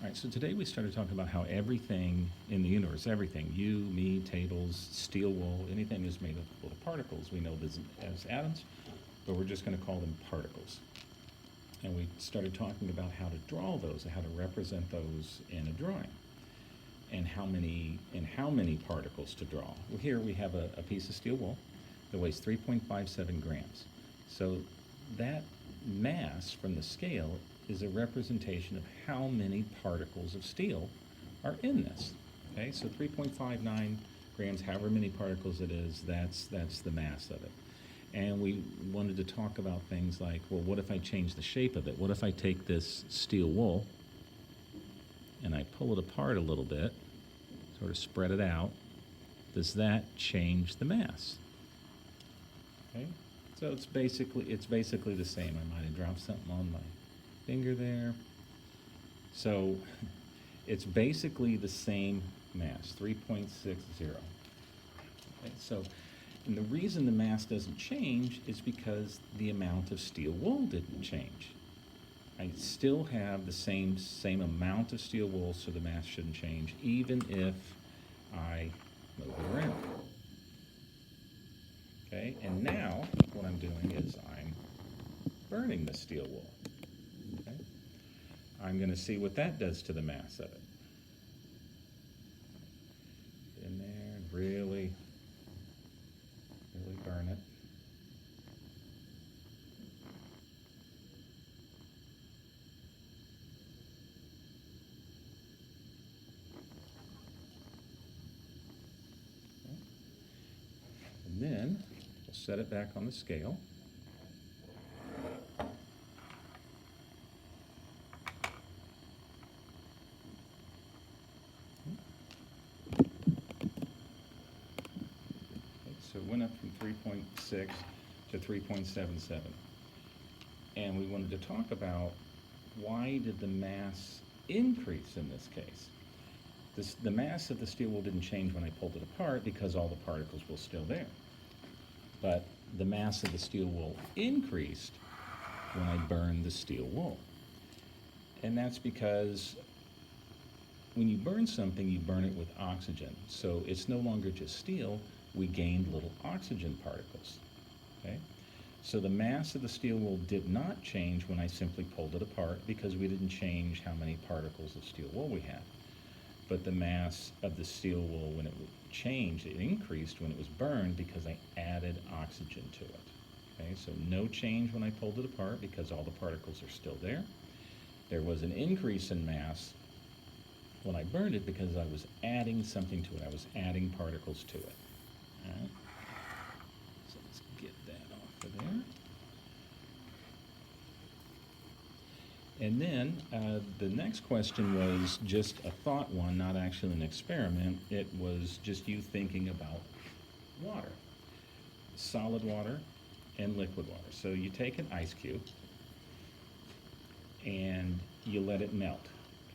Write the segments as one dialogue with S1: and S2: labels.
S1: All right, so today we started talking about how everything in the universe, everything, you, me, tables, steel wool, anything is made of little particles. We know this as atoms, but we're just going to call them particles. And we started talking about how to draw those, how to represent those in a drawing, and how many particles to draw. Well, here we have a piece of steel wool that weighs 3.57 grams. So that mass from the scale is a representation of how many particles of steel are in this. Okay, so 3.59 grams, however many particles it is, that's the mass of it. And we wanted to talk about things like, well, what if I change the shape of it? What if I take this steel wool and I pull it apart a little bit, sort of spread it out? Does that change the mass? Okay, so it's basically the same. I might have dropped something on my finger there. So it's basically the same mass, 3.60. Okay, so, and the reason the mass doesn't change is because the amount of steel wool didn't change. I still have the same amount of steel wool, so the mass shouldn't change, even if I move it around. Okay, and now what I'm doing is I'm burning the steel wool. Okay, I'm going to see what that does to the mass of it. Get in there and really burn it. Okay. And then we'll set it back on the scale. So it went up from 3.6 to 3.77. And we wanted to talk about, why did the mass increase in this case? The mass of the steel wool didn't change when I pulled it apart because all the particles were still there. But the mass of the steel wool increased when I burned the steel wool. And that's because when you burn something, you burn it with oxygen. So it's no longer just steel, we gained little oxygen particles. Okay? So the mass of the steel wool did not change when I simply pulled it apart because we didn't change how many particles of steel wool we had. But the mass of the steel wool, when it changed, it increased when it was burned because I added oxygen to it. Okay? So no change when I pulled it apart because all the particles are still there. There was an increase in mass when I burned it because I was adding something to it. I was adding particles to it. All right. So let's get that off of there. And then the next question was just a thought one, not actually an experiment. It was just you thinking about water, solid water and liquid water. So you take an ice cube and you let it melt.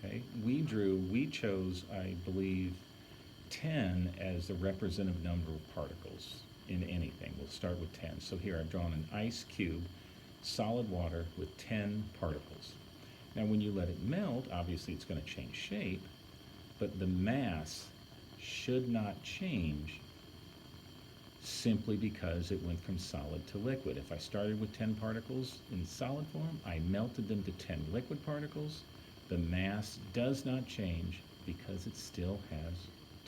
S1: Okay? We chose, I believe, 10 as the representative number of particles in anything. We'll start with 10. So here I've drawn an ice cube, solid water with 10 particles. Now when you let it melt, obviously it's going to change shape, but the mass should not change simply because it went from solid to liquid. If I started with 10 particles in solid form, I melted them to 10 liquid particles, the mass does not change because it still has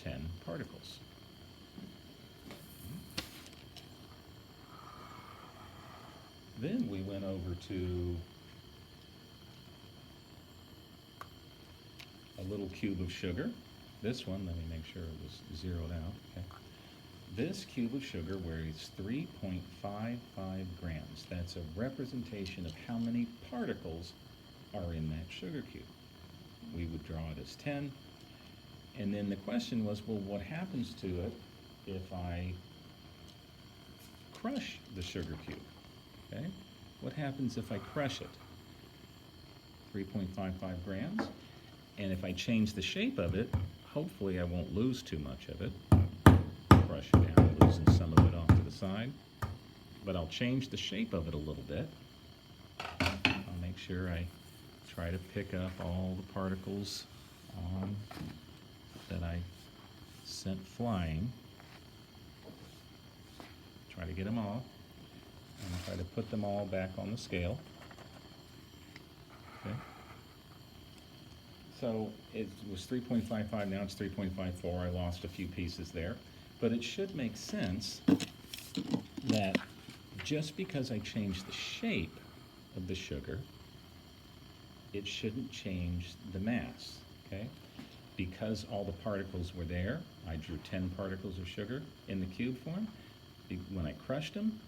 S1: 10 particles. Then we went over to a little cube of sugar. This one, let me make sure it was zeroed out. Okay. This cube of sugar weighs 3.55 grams. That's a representation of how many particles are in that sugar cube. We would draw it as 10. And then the question was, well, what happens to it if I crush the sugar cube? Okay? What happens if I crush it? 3.55 grams. And if I change the shape of it, hopefully I won't lose too much of it. Crush it down, loosen some of it off to the side. But I'll change the shape of it a little bit. I'll make sure I try to pick up all the particles that I sent flying. Try to get them all, and try to put them all back on the scale. Okay. So it was 3.55, now it's 3.54. I lost a few pieces there. But it should make sense that just because I changed the shape of the sugar, it shouldn't change the mass, okay? Because all the particles were there, I drew 10 particles of sugar in the cube form. When I crushed them,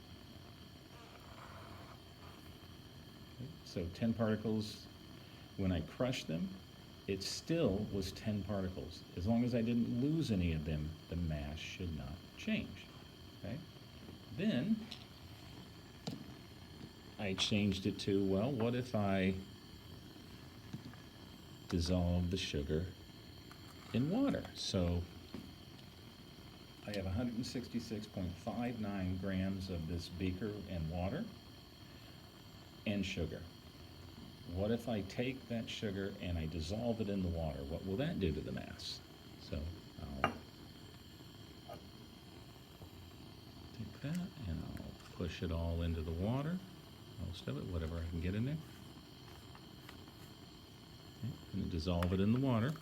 S1: so 10 particles, when I crushed them, it still was 10 particles. As long as I didn't lose any of them, the mass should not change, okay? Then I changed it to, well, what if I dissolve the sugar in water? So I have 166.59 grams of this beaker and water and sugar. What if I take that sugar and I dissolve it in the water? What will that do to the mass? So I'll take that and I'll push it all into the water, most of it, whatever I can get in there. Okay, and dissolve it in the water.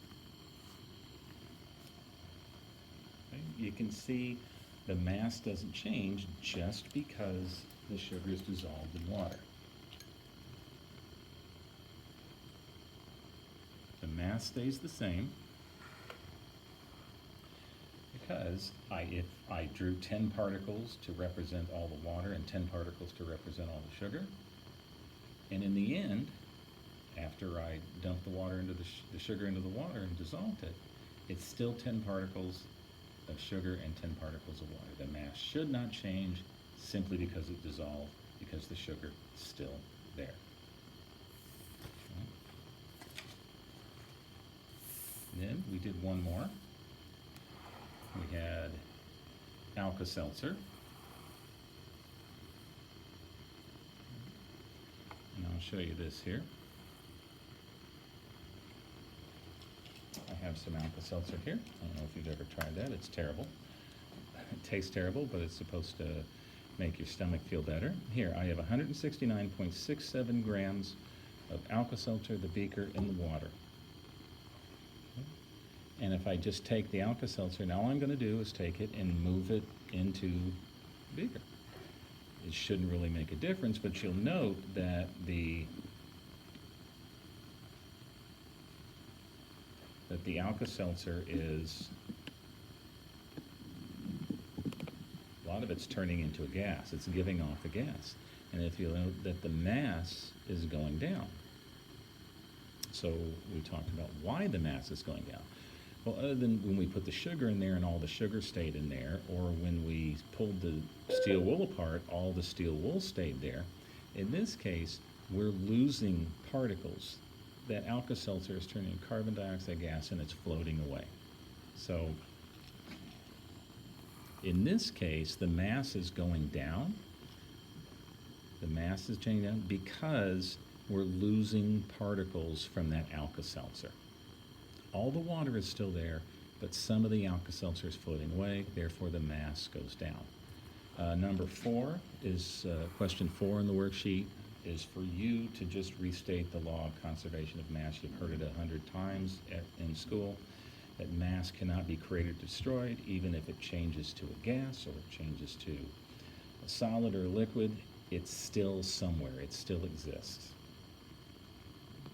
S1: Okay, you can see the mass doesn't change just because the sugar is dissolved in water. The mass stays the same because if I drew 10 particles to represent all the water and 10 particles to represent all the sugar, and in the end, after I dumped the water into the sugar into the water and dissolved it, it's still 10 particles of sugar and 10 particles of water. The mass should not change simply because it dissolved, because the sugar is still there. Then we did one more. We had Alka-Seltzer. And I'll show you this here. I have some Alka-Seltzer here. I don't know if you've ever tried that. It's terrible. It tastes terrible, but it's supposed to make your stomach feel better. Here, I have 169.67 grams of Alka-Seltzer, the beaker, in the water. And if I just take the Alka-Seltzer, now all I'm going to do is take it and move it into the beaker. It shouldn't really make a difference, but you'll note that the Alka-Seltzer is, a lot of it's turning into a gas. It's giving off a gas. And if you'll note that the mass is going down. So we talked about why the mass is going down. Well, other than when we put the sugar in there and all the sugar stayed in there, or when we pulled the steel wool apart, all the steel wool stayed there. In this case, we're losing particles. That Alka-Seltzer is turning carbon dioxide gas and it's floating away. So in this case, the mass is going down. The mass is changing down because we're losing particles from that Alka-Seltzer. All the water is still there, but some of the Alka-Seltzer is floating away, therefore the mass goes down. Number 4 is, question 4 in the worksheet, is for you to just restate the law of conservation of mass. You've heard it 100 times in school, that mass cannot be created or destroyed, even if it changes to a gas or it changes to a solid or a liquid, it's still somewhere, it still exists.